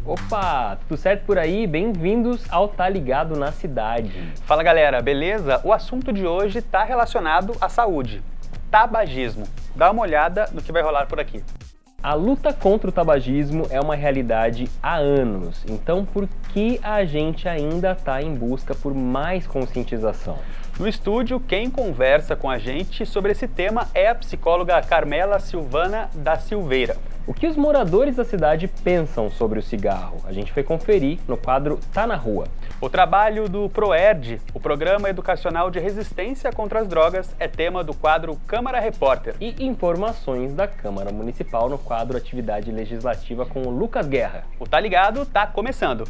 Opa, tudo certo por aí? Bem-vindos ao Tá Ligado na Cidade. Fala galera, beleza? O assunto de hoje está relacionado à saúde, tabagismo. Dá uma olhada no que vai rolar por aqui. A luta contra o tabagismo é uma realidade há anos, então por que a gente ainda está em busca por mais conscientização? No estúdio, quem conversa com a gente sobre esse tema é a psicóloga Carmela Silvana da Silveira. O que os moradores da cidade pensam sobre o cigarro? A gente foi conferir no quadro Tá na Rua. O trabalho do PROERD, o Programa Educacional de Resistência contra as Drogas, é tema do quadro Câmara Repórter. E informações da Câmara Municipal no quadro Atividade Legislativa com o Lucas Guerra. O Tá Ligado tá começando.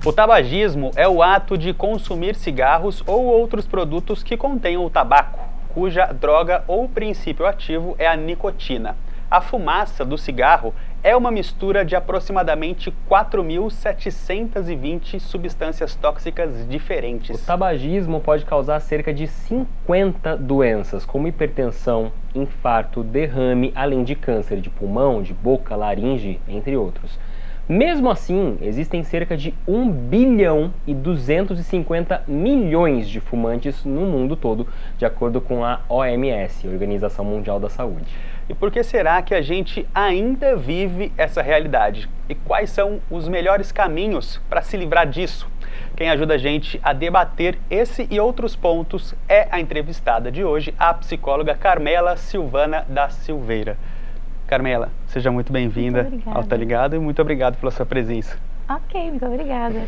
O tabagismo é o ato de consumir cigarros ou outros produtos que contenham o tabaco, cuja droga ou princípio ativo é a nicotina. A fumaça do cigarro é uma mistura de aproximadamente 4.720 substâncias tóxicas diferentes. O tabagismo pode causar cerca de 50 doenças, como hipertensão, infarto, derrame, além de câncer de pulmão, de boca, laringe, entre outros. Mesmo assim, existem cerca de 1 bilhão e 250 milhões de fumantes no mundo todo, de acordo com a OMS, Organização Mundial da Saúde. E por que será que a gente ainda vive essa realidade? E quais são os melhores caminhos para se livrar disso? Quem ajuda a gente a debater esse e outros pontos é a entrevistada de hoje, a psicóloga Carmela Silvana da Silveira. Carmela, seja muito bem-vinda ao Tá Ligado e muito obrigado pela sua presença. Ok, muito obrigada.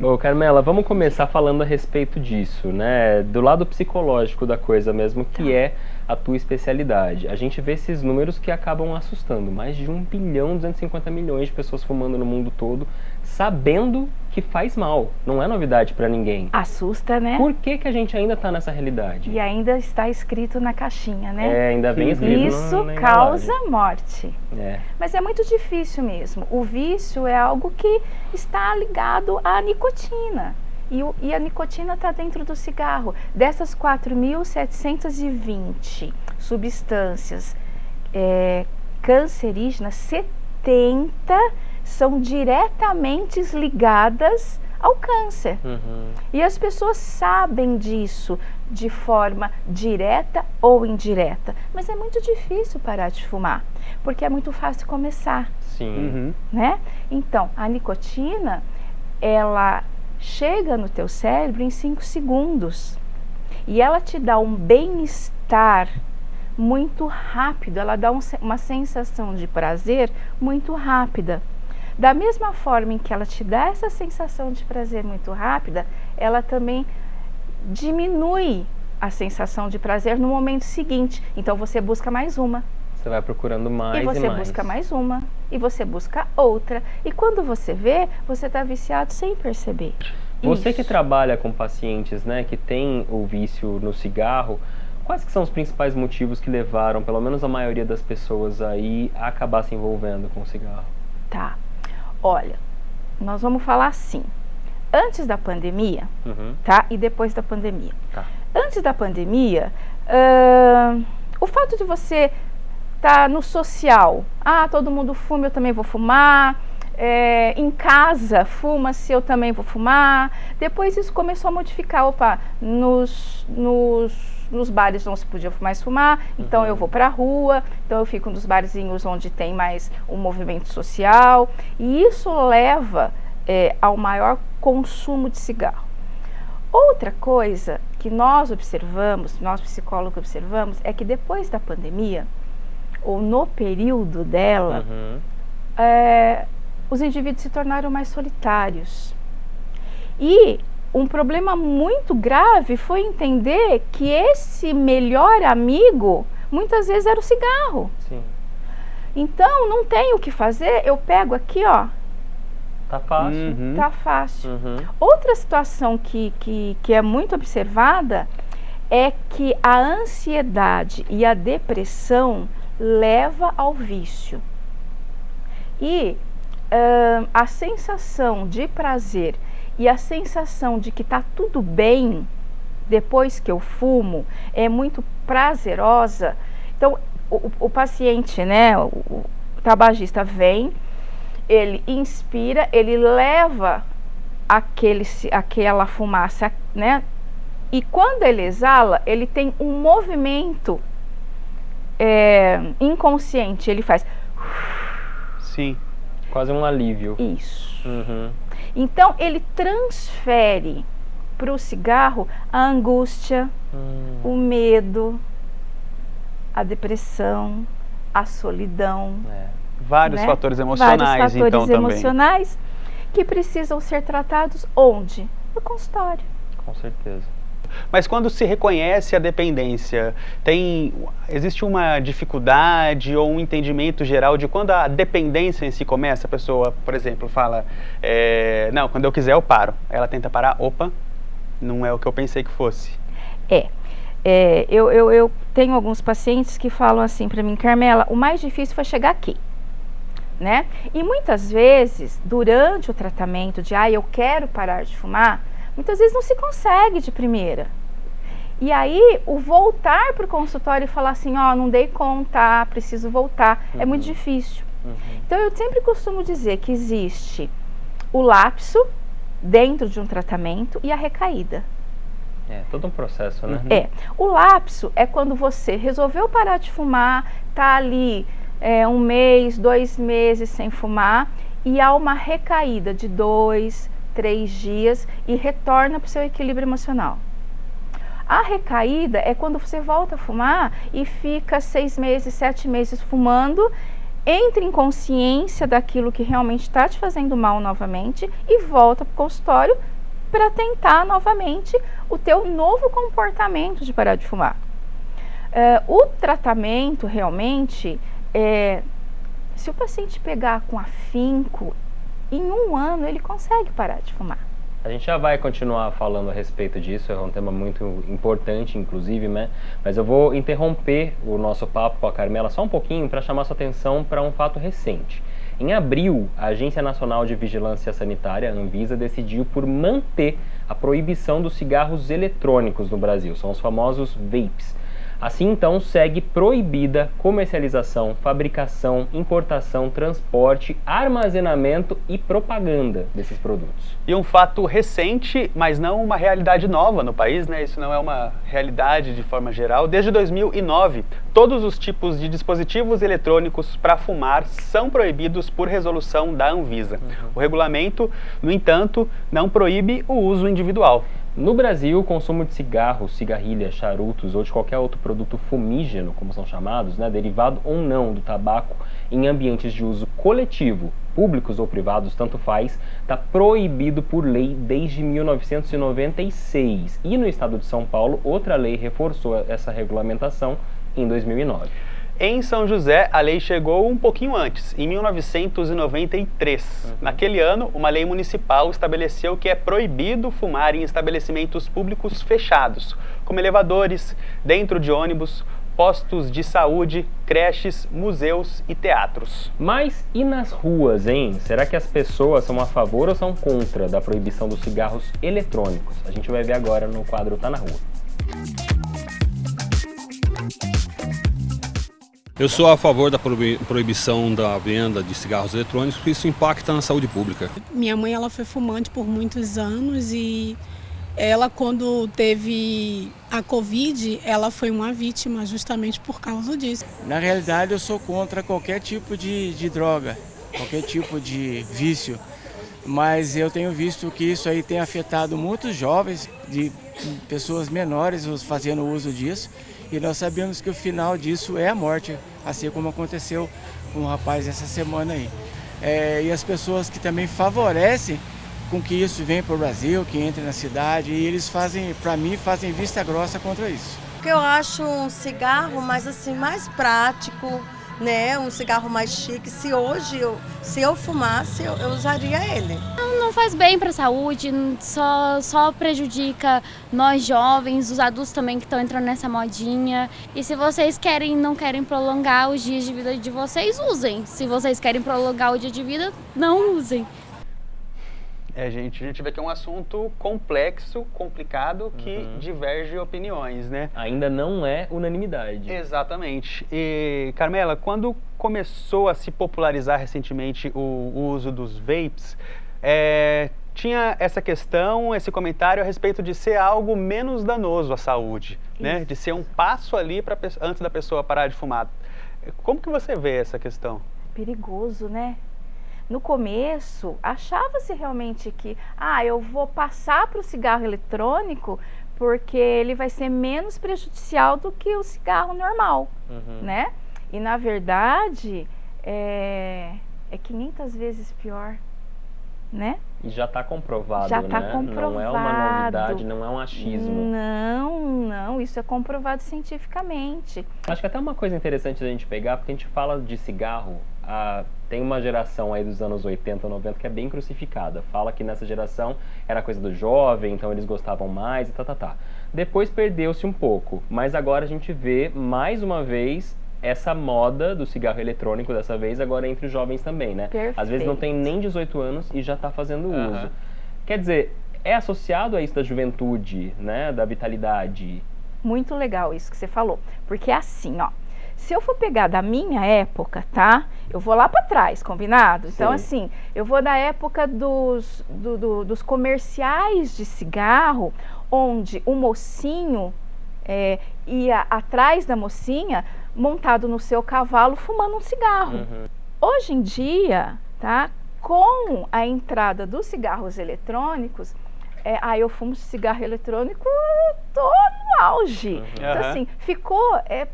Ô Carmela, vamos começar falando a respeito disso, né? Do lado psicológico da coisa mesmo, que é a tua especialidade. A gente vê esses números que acabam assustando. Mais de 1 bilhão e 250 milhões de pessoas fumando no mundo todo, sabendo que faz mal. Não é novidade pra ninguém. Assusta, né? Por que a gente ainda tá nessa realidade? E ainda está escrito na caixinha, né? É, ainda bem escrito Isso na causa embalagem. morte. É. Mas é muito difícil mesmo. O vício é algo que está ligado à nicotina. E a nicotina está dentro do cigarro. Dessas 4.720 substâncias cancerígenas, 70 são diretamente ligadas ao câncer. E as pessoas sabem disso de forma direta ou indireta. Mas é muito difícil parar de fumar, porque é muito fácil começar. Sim. Né? Então, a nicotina, ela chega no teu cérebro em 5 segundos. E ela te dá um bem-estar muito rápido, ela dá uma sensação de prazer muito rápida. Da mesma forma em que ela te dá essa sensação de prazer muito rápida, ela também diminui a sensação de prazer no momento seguinte. Então você busca mais uma. Você vai procurando mais e mais. E você busca mais uma. E você busca outra. E quando você vê, você está viciado sem perceber. Você que trabalha com pacientes, né, que tem o vício no cigarro, quais que são os principais motivos que levaram, pelo menos a maioria das pessoas aí, a acabar se envolvendo com o cigarro? Tá. Olha, nós vamos falar assim, antes da pandemia, tá? E depois da pandemia. Tá. Antes da pandemia, o fato de você estar no social, todo mundo fuma, eu também vou fumar, em casa, fuma-se, eu também vou fumar. Depois isso começou a modificar, nos bares não se podia mais fumar, então eu vou para a rua, então eu fico nos barzinhos onde tem mais um movimento social, e isso leva ao maior consumo de cigarro. Outra coisa que nós observamos, nós psicólogos observamos, é que depois da pandemia, ou no período dela, os indivíduos se tornaram mais solitários. E um problema muito grave foi entender que esse melhor amigo, muitas vezes era o cigarro. Sim. Então, não tem o que fazer, eu pego aqui, ó. Tá fácil. Tá fácil. Outra situação que é muito observada é que a ansiedade e a depressão leva ao vício. E a sensação de prazer e a sensação de que está tudo bem depois que eu fumo é muito prazerosa. Então, o paciente, né, o tabagista vem, ele inspira, ele leva aquela fumaça, né, e quando ele exala, ele tem um movimento inconsciente, ele faz... Sim. Quase um alívio. Isso. Uhum. Então, ele transfere para o cigarro a angústia, o medo, a depressão, a solidão. Vários né? fatores emocionais, Vários fatores então, emocionais que precisam ser tratados onde? No consultório. Com certeza. Mas quando se reconhece a dependência, existe uma dificuldade ou um entendimento geral de quando a dependência em si começa? A pessoa, por exemplo, fala, não, quando eu quiser eu paro. Ela tenta parar, opa, não é o que eu pensei que fosse. Eu tenho alguns pacientes que falam assim para mim, Carmela, o mais difícil foi chegar aqui. Né? E muitas vezes, durante o tratamento de, eu quero parar de fumar, muitas vezes não se consegue de primeira. E aí, o voltar para o consultório e falar assim, não dei conta, preciso voltar, é muito difícil. Então, eu sempre costumo dizer que existe o lapso dentro de um tratamento e a recaída. É todo um processo, né? O lapso é quando você resolveu parar de fumar, tá ali 1 mês, 2 meses sem fumar e há uma recaída de 2, 3 dias e retorna para o seu equilíbrio emocional. A recaída é quando você volta a fumar e fica 6 meses, 7 meses fumando, entra em consciência daquilo que realmente está te fazendo mal novamente e volta para o consultório para tentar novamente o teu novo comportamento de parar de fumar. O tratamento realmente, se o paciente pegar com afinco, em 1 ano ele consegue parar de fumar. A gente já vai continuar falando a respeito disso, é um tema muito importante, inclusive, né? Mas eu vou interromper o nosso papo com a Carmela só um pouquinho para chamar sua atenção para um fato recente. Em abril, a Agência Nacional de Vigilância Sanitária, a Anvisa, decidiu por manter a proibição dos cigarros eletrônicos no Brasil, são os famosos vapes. Assim, então, segue proibida comercialização, fabricação, importação, transporte, armazenamento e propaganda desses produtos. E um fato recente, mas não uma realidade nova no país, né? Isso não é uma realidade de forma geral. Desde 2009, todos os tipos de dispositivos eletrônicos para fumar são proibidos por resolução da Anvisa. O regulamento, no entanto, não proíbe o uso individual. No Brasil, o consumo de cigarros, cigarrilhas, charutos ou de qualquer outro produto fumígeno, como são chamados, né, derivado ou não do tabaco, em ambientes de uso coletivo, públicos ou privados, tanto faz, está proibido por lei desde 1996. E no estado de São Paulo, outra lei reforçou essa regulamentação em 2009. Em São José, a lei chegou um pouquinho antes, em 1993. Naquele ano, uma lei municipal estabeleceu que é proibido fumar em estabelecimentos públicos fechados, como elevadores, dentro de ônibus, postos de saúde, creches, museus e teatros. Mas e nas ruas, hein? Será que as pessoas são a favor ou são contra da proibição dos cigarros eletrônicos? A gente vai ver agora no quadro Tá na Rua. Eu sou a favor da proibição da venda de cigarros eletrônicos, porque isso impacta na saúde pública. Minha mãe ela foi fumante por muitos anos e ela, quando teve a Covid, ela foi uma vítima justamente por causa disso. Na realidade, eu sou contra qualquer tipo de droga, qualquer tipo de vício, mas eu tenho visto que isso aí tem afetado muitos jovens, de pessoas menores fazendo uso disso. E nós sabemos que o final disso é a morte, assim como aconteceu com um rapaz essa semana aí. E as pessoas que também favorecem com que isso venha para o Brasil, que entre na cidade, e eles fazem, para mim, fazem vista grossa contra isso. Porque eu acho um cigarro mais assim, mais prático, né? Um cigarro mais chique. Se eu fumasse, eu usaria ele. Não faz bem para a saúde, só prejudica nós jovens, os adultos também que estão entrando nessa modinha. E se vocês não querem prolongar os dias de vida de vocês, usem. Se vocês querem prolongar o dia de vida, não usem. A gente vê que é um assunto complexo, complicado, que diverge opiniões, né? Ainda não é unanimidade. Exatamente. E, Carmela, quando começou a se popularizar recentemente o uso dos vapes, tinha essa questão, esse comentário a respeito de ser algo menos danoso à saúde, né? De ser um passo ali antes da pessoa parar de fumar. Como que você vê essa questão? Perigoso, né? No começo, achava-se realmente que, eu vou passar para o cigarro eletrônico porque ele vai ser menos prejudicial do que o cigarro normal, né? E na verdade, é 500 vezes pior, né? E já está comprovado, já né? Tá comprovado. Não é uma novidade, não é um achismo. Não, isso é comprovado cientificamente. Acho que até uma coisa interessante da gente pegar, porque a gente fala de cigarro, tem uma geração aí dos anos 80, 90 que é bem crucificada. Fala que nessa geração era coisa do jovem, então eles gostavam mais e tá. Depois perdeu-se um pouco, mas agora a gente vê mais uma vez essa moda do cigarro eletrônico, dessa vez agora entre os jovens também, né? Perfeito. Às vezes não tem nem 18 anos e já está fazendo uso. Quer dizer, é associado a isso da juventude, né? Da vitalidade. Muito legal isso que você falou, porque é assim, ó. Se eu for pegar da minha época, tá? Eu vou lá para trás, combinado? Sim. Então, assim, eu vou da época dos comerciais de cigarro, onde o mocinho ia atrás da mocinha, montado no seu cavalo, fumando um cigarro. Hoje em dia, tá? Com a entrada dos cigarros eletrônicos, eu fumo cigarro eletrônico, tô no auge. Então, assim, ficou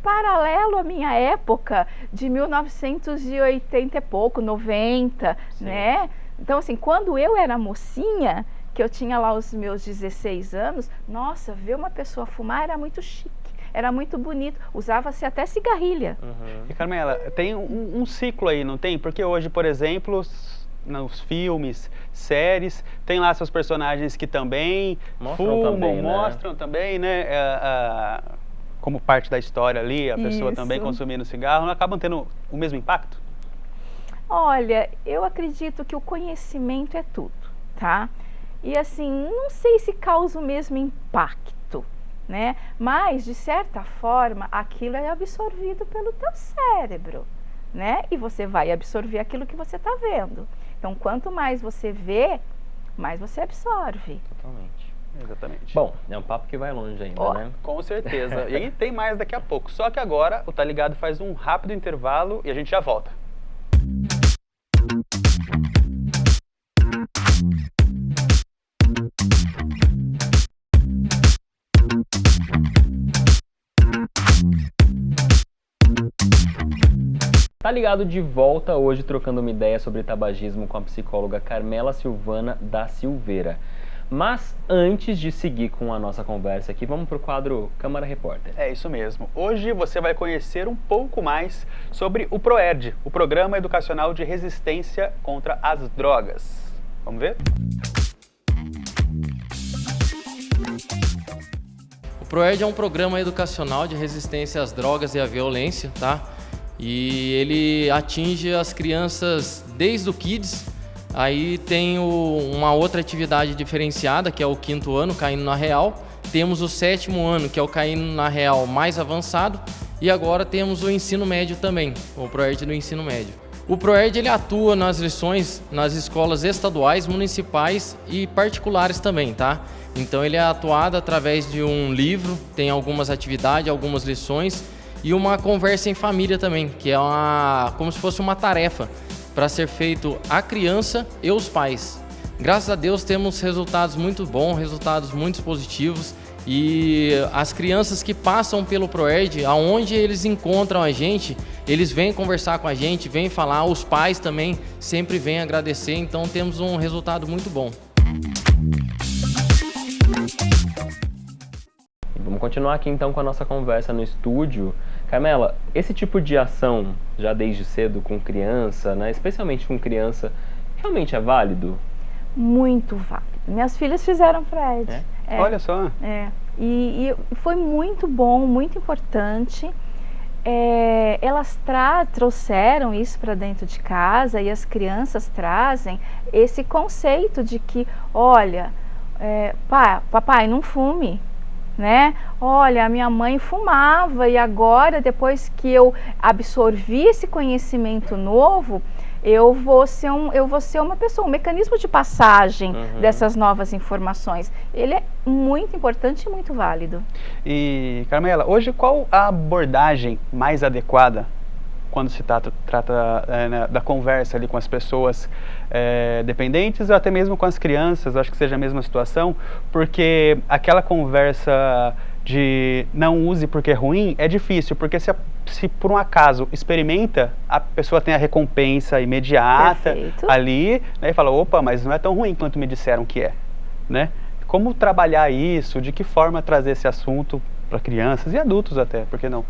paralelo à minha época de 1980 e pouco, 90, né? Então, assim, quando eu era mocinha, que eu tinha lá os meus 16 anos, nossa, ver uma pessoa fumar era muito chique. Era muito bonito, usava-se até cigarrilha. E Carmela, tem um ciclo aí, não tem? Porque hoje, por exemplo, nos filmes, séries, tem lá seus personagens que também mostram também, né? Como parte da história ali, a pessoa também consumindo cigarro, não acabam tendo o mesmo impacto? Olha, eu acredito que o conhecimento é tudo, tá? E assim, não sei se causa o mesmo impacto, né? Mas, de certa forma, aquilo é absorvido pelo teu cérebro, né? E você vai absorver aquilo que você está vendo. Então, quanto mais você vê, mais você absorve. Totalmente. Exatamente. Bom, é um papo que vai longe ainda, né? Com certeza. E aí tem mais daqui a pouco. Só que agora o Tá Ligado faz um rápido intervalo e a gente já volta. Tá ligado de volta hoje trocando uma ideia sobre tabagismo com a psicóloga Carmela Silvana da Silveira. Mas antes de seguir com a nossa conversa aqui, vamos pro quadro Câmara Repórter. É isso mesmo. Hoje você vai conhecer um pouco mais sobre o PROERD, o Programa Educacional de Resistência contra as Drogas. Vamos ver? O PROERD é um programa educacional de resistência às drogas e à violência, tá? E ele atinge as crianças desde o Kids. Aí tem uma outra atividade diferenciada, que é o 5º ano, caindo na real. Temos o 7º ano, que é o caindo na real mais avançado. E agora temos o ensino médio também, o PROERD do ensino médio. O PROERD ele atua nas lições nas escolas estaduais, municipais e particulares também, tá? Então ele é atuado através de um livro, tem algumas atividades, algumas lições e uma conversa em família também, que é como se fosse uma tarefa para ser feito a criança e os pais. Graças a Deus temos resultados muito bons, resultados muito positivos, e as crianças que passam pelo PROERD, aonde eles encontram a gente, eles vêm conversar com a gente, vêm falar, os pais também sempre vêm agradecer, então temos um resultado muito bom. Vamos continuar aqui então com a nossa conversa no estúdio. Carmela, esse tipo de ação, já desde cedo com criança, né, especialmente com criança, realmente é válido? Muito válido. Minhas filhas fizeram PROERD. Olha só. E foi muito bom, muito importante. elas trouxeram isso para dentro de casa e as crianças trazem esse conceito de que, olha, papai, não fume, né? Olha, a minha mãe fumava e agora, depois que eu absorvi esse conhecimento novo, eu vou ser uma pessoa, um mecanismo de passagem dessas novas informações. Ele é muito importante e muito válido. E, Carmela, hoje qual a abordagem mais adequada quando se trata da conversa ali com as pessoas dependentes ou até mesmo com as crianças? Eu acho que seja a mesma situação, porque aquela conversa de não use porque é ruim é difícil, porque se por um acaso experimenta, a pessoa tem a recompensa imediata ali, né, e fala, opa, mas não é tão ruim quanto me disseram que é, né? Como trabalhar isso, de que forma trazer esse assunto para crianças e adultos até, por que não?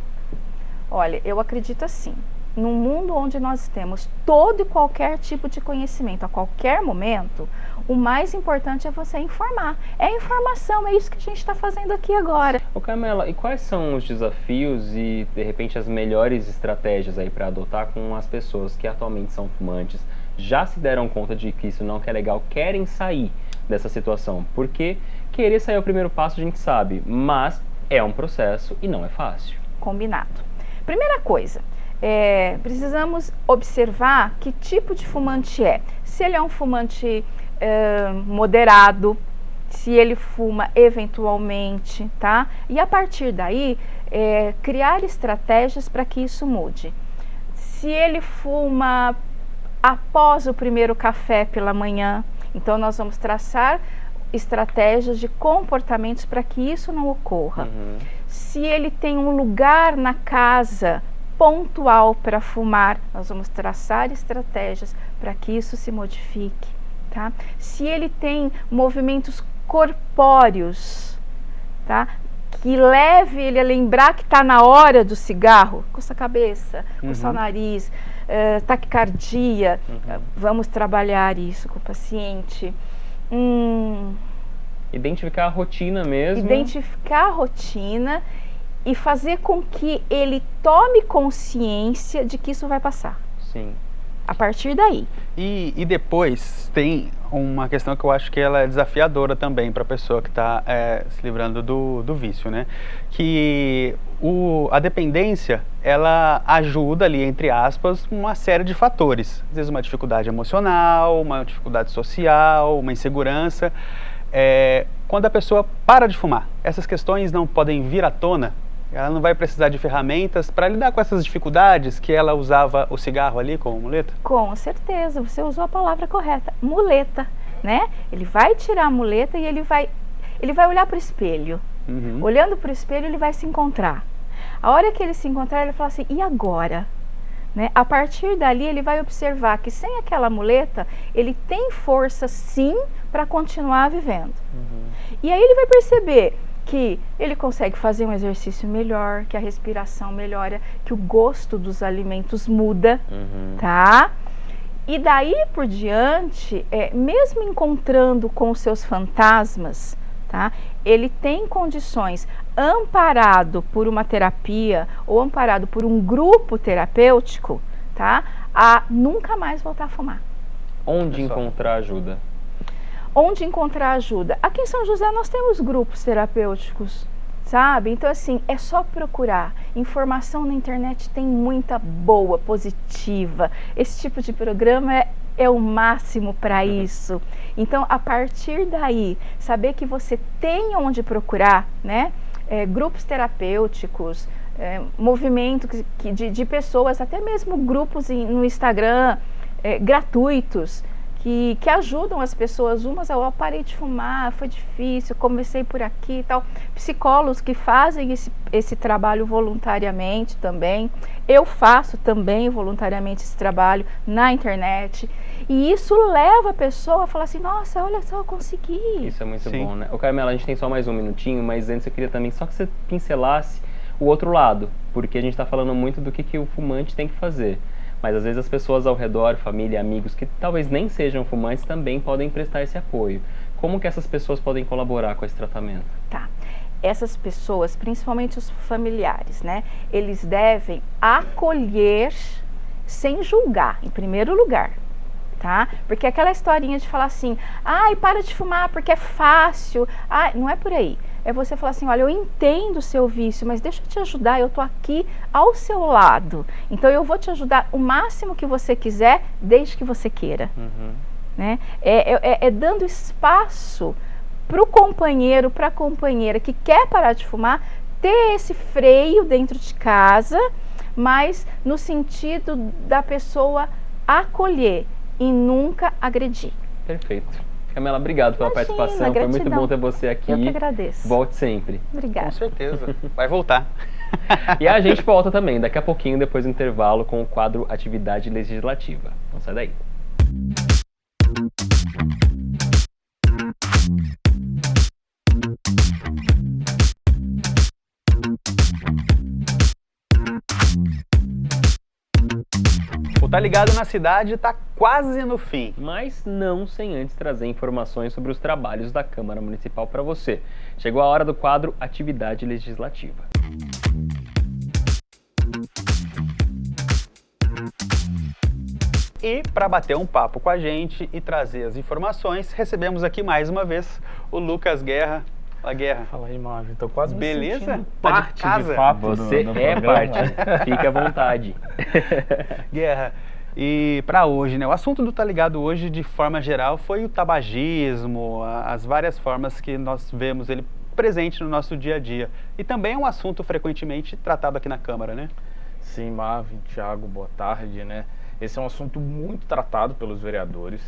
Olha, eu acredito assim, num mundo onde nós temos todo e qualquer tipo de conhecimento a qualquer momento, o mais importante é você informar. É informação, é isso que a gente está fazendo aqui agora. Ô Carmela, e quais são os desafios e, de repente, as melhores estratégias aí para adotar com as pessoas que atualmente são fumantes, já se deram conta de que isso não é legal, querem sair dessa situação? Porque querer sair é o primeiro passo, a gente sabe, mas é um processo e não é fácil. Combinado. Primeira coisa, precisamos observar que tipo de fumante é. Se ele é um fumante moderado, se ele fuma eventualmente, tá? E a partir daí, criar estratégias para que isso mude. Se ele fuma após o primeiro café pela manhã, então nós vamos traçar estratégias de comportamentos para que isso não ocorra. Se ele tem um lugar na casa pontual para fumar, nós vamos traçar estratégias para que isso se modifique, tá? Se ele tem movimentos corpóreos, tá? Que leve ele a lembrar que está na hora do cigarro, coça a cabeça, coça o nariz, taquicardia, vamos trabalhar isso com o paciente. Identificar a rotina mesmo. Identificar a rotina e fazer com que ele tome consciência de que isso vai passar. Sim. A partir daí. E depois tem uma questão que eu acho que ela é desafiadora também para a pessoa que está se livrando do vício, né? Que a dependência, ela ajuda ali, entre aspas, uma série de fatores. Às vezes uma dificuldade emocional, uma dificuldade social, uma insegurança. Quando a pessoa para de fumar, essas questões não podem vir à tona, ela não vai precisar de ferramentas para lidar com essas dificuldades que ela usava o cigarro ali como muleta? Com certeza, você usou a palavra correta, muleta, né? Ele vai tirar a muleta e ele vai olhar para o espelho. Olhando para o espelho, ele vai se encontrar. A hora que ele se encontrar, ele fala assim, e agora? Né? A partir dali, ele vai observar que sem aquela muleta, ele tem força sim para continuar vivendo. E aí ele vai perceber que ele consegue fazer um exercício melhor, que a respiração melhora, que o gosto dos alimentos muda, tá? E daí por diante, mesmo encontrando com os seus fantasmas, tá? Ele tem condições, amparado por uma terapia ou amparado por um grupo terapêutico, tá? A nunca mais voltar a fumar. Onde encontrar ajuda? Onde encontrar ajuda? Aqui em São José nós temos grupos terapêuticos, sabe? Então assim, é só procurar. Informação na internet tem muita boa, positiva. Esse tipo de programa é o máximo para isso. Então, a partir daí, saber que você tem onde procurar, né? Grupos terapêuticos, movimento de pessoas, até mesmo grupos no Instagram, gratuitos, que ajudam as pessoas. Umas, eu parei de fumar, foi difícil, comecei por aqui e tal. Psicólogos que fazem esse trabalho voluntariamente também. Eu faço também voluntariamente esse trabalho na internet. E isso leva a pessoa a falar assim, nossa, olha só, eu consegui. Isso é muito bom, né? Ô Carmela, a gente tem só mais um minutinho, mas antes eu queria também só que você pincelasse o outro lado, porque a gente está falando muito do que o fumante tem que fazer. Mas às vezes as pessoas ao redor, família, amigos, que talvez nem sejam fumantes, também podem prestar esse apoio. Como que essas pessoas podem colaborar com esse tratamento? Tá. essas pessoas, principalmente os familiares, né, eles devem acolher sem julgar, em primeiro lugar. Tá? Porque aquela historinha de falar assim, ai, para de fumar porque é fácil, ai, não é por aí. É você falar assim, olha, eu entendo o seu vício, mas deixa eu te ajudar, eu tô aqui ao seu lado. Então eu vou te ajudar o máximo que você quiser, desde que você queira. Né? É dando espaço para o companheiro, para a companheira que quer parar de fumar, ter esse freio dentro de casa, mas no sentido da pessoa acolher e nunca agredir. Perfeito. Camila, obrigado pela participação. Gratidão. Foi muito bom ter você aqui. Eu que agradeço. Volte sempre. Obrigada. Com certeza. Vai voltar. E a gente volta também, daqui a pouquinho, depois do intervalo, com o quadro Atividade Legislativa. Não sai daí. O Tá Ligado na Cidade está quase no fim. Mas não sem antes trazer informações sobre os trabalhos da Câmara Municipal para você. Chegou a hora do quadro Atividade Legislativa. E para bater um papo com a gente e trazer as informações, recebemos aqui mais uma vez o Lucas Guerra. Fala, Guerra. Fala aí, Marvin. Tô quase me Beleza? sentindo Tá de parte casa? de fato Você do é programa. parte. Fique à vontade. Guerra, e para hoje, né? O assunto do Tá Ligado hoje, de forma geral, foi o tabagismo, as várias formas que nós vemos ele presente no nosso dia a dia. E também é um assunto frequentemente tratado aqui na Câmara, né? Sim, Marvin, Thiago, boa tarde, né? Esse é um assunto muito tratado pelos vereadores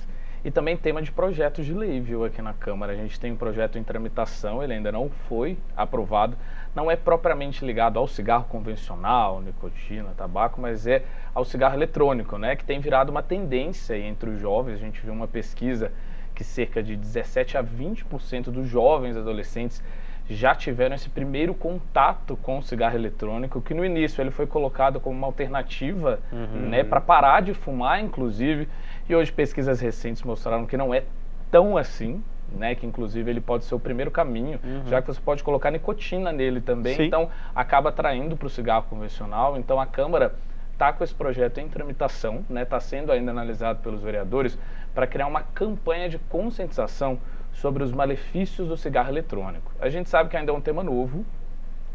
e também tema de projetos de lei, viu, aqui na Câmara. A gente tem um projeto em tramitação, ele ainda não foi aprovado, não é propriamente ligado ao cigarro convencional, nicotina, tabaco, mas é ao cigarro eletrônico, né, que tem virado uma tendência entre os jovens. A gente viu uma pesquisa que cerca de 17 a 20% dos jovens adolescentes já tiveram esse primeiro contato com o cigarro eletrônico, que no início ele foi colocado como uma alternativa, né, para parar de fumar, inclusive, e hoje pesquisas recentes mostraram que não é tão assim, né, que inclusive ele pode ser o primeiro caminho, já que você pode colocar nicotina nele também. Sim. Então acaba atraindo para o cigarro convencional. Então a Câmara está com esse projeto em tramitação, né, está sendo ainda analisado pelos vereadores para criar uma campanha de conscientização sobre os malefícios do cigarro eletrônico. A gente sabe que ainda é um tema novo,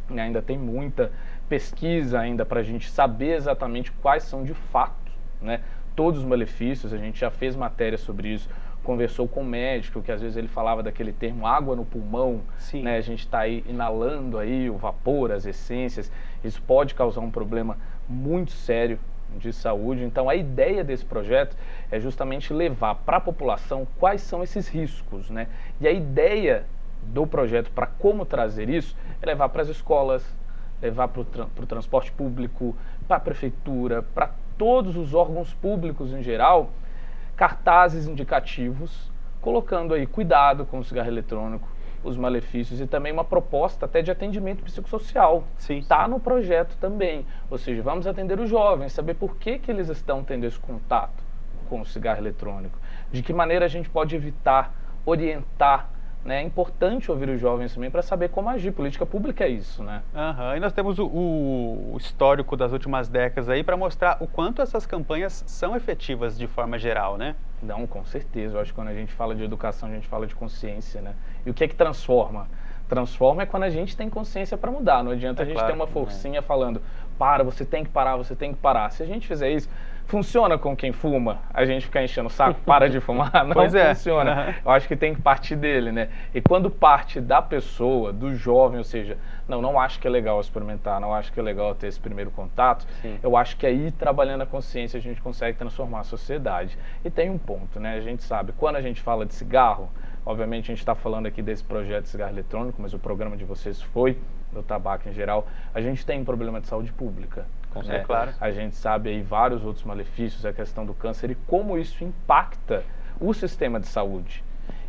né, ainda tem muita pesquisa ainda para a gente saber exatamente quais são de fato, né, todos os malefícios. A gente já fez matéria sobre isso, conversou com o médico, que às vezes ele falava daquele termo água no pulmão. Sim. Né, a gente está aí inalando aí o vapor, as essências, isso pode causar um problema muito sério de saúde. Então a ideia desse projeto é justamente levar para a população quais são esses riscos, né? E a ideia do projeto para como trazer isso é levar para as escolas, levar para o transporte público, para a prefeitura, para todos os órgãos públicos em geral, cartazes indicativos, colocando aí cuidado com o cigarro eletrônico, os malefícios e também uma proposta até de atendimento psicossocial. Está no projeto também. Ou seja, vamos atender os jovens, saber por que eles estão tendo esse contato com o cigarro eletrônico, de que maneira a gente pode evitar, orientar, né? É importante ouvir os jovens também para saber como agir. Política pública é isso, né? E nós temos o histórico das últimas décadas aí para mostrar o quanto essas campanhas são efetivas de forma geral, né? Não, com certeza. Eu acho que quando a gente fala de educação, a gente fala de consciência, né? E o que é que transforma? Transforma é quando a gente tem consciência para mudar. Não adianta a gente ter uma forcinha falando, para, você tem que parar, você tem que parar. Se a gente fizer isso, funciona com quem fuma? A gente ficar enchendo o saco, para de fumar? Não funciona. Eu acho que tem que partir dele, né? E quando parte da pessoa, do jovem, ou seja, não acho que é legal experimentar, não acho que é legal ter esse primeiro contato, eu acho que aí, trabalhando a consciência, a gente consegue transformar a sociedade. E tem um ponto, né? A gente sabe, quando a gente fala de cigarro, obviamente a gente está falando aqui desse projeto de cigarro eletrônico, mas o programa de vocês foi do tabaco em geral. A gente tem um problema de saúde pública. É claro. A gente sabe aí vários outros malefícios, a questão do câncer e como isso impacta o sistema de saúde.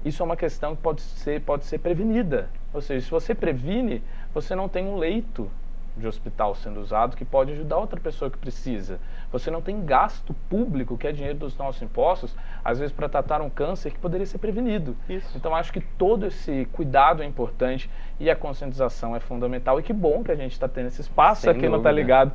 Isso é uma questão que pode ser prevenida. Ou seja, se você previne, você não tem um leito de hospital sendo usado que pode ajudar outra pessoa que precisa. Você não tem gasto público, que é dinheiro dos nossos impostos, às vezes para tratar um câncer que poderia ser prevenido. Isso. Então acho que todo esse cuidado é importante e a conscientização é fundamental. E que bom que a gente está tendo esse espaço Sem aqui no Tá Ligado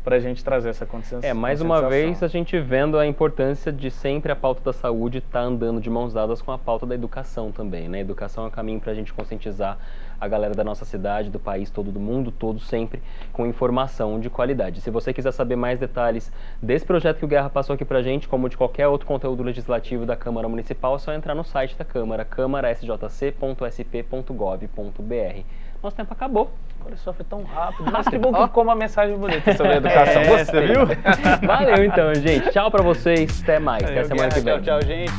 para a gente trazer essa conscientização. Mais uma vez a gente vendo a importância de sempre a pauta da saúde estar andando de mãos dadas com a pauta da educação também, né? Educação é um caminho para a gente conscientizar a galera da nossa cidade, do país todo, do mundo todo, sempre com informação de qualidade. Se você quiser saber mais detalhes desse projeto que o Guerra passou aqui pra gente, como de qualquer outro conteúdo legislativo da Câmara Municipal, é só entrar no site da Câmara, câmarasjc.sp.gov.br. Nosso tempo acabou. Olha só, foi tão rápido. Mas que bom que ficou uma mensagem bonita sobre a educação. Você viu? Valeu então, gente. Tchau pra vocês. Até mais. Até semana que vem. Tchau, gente.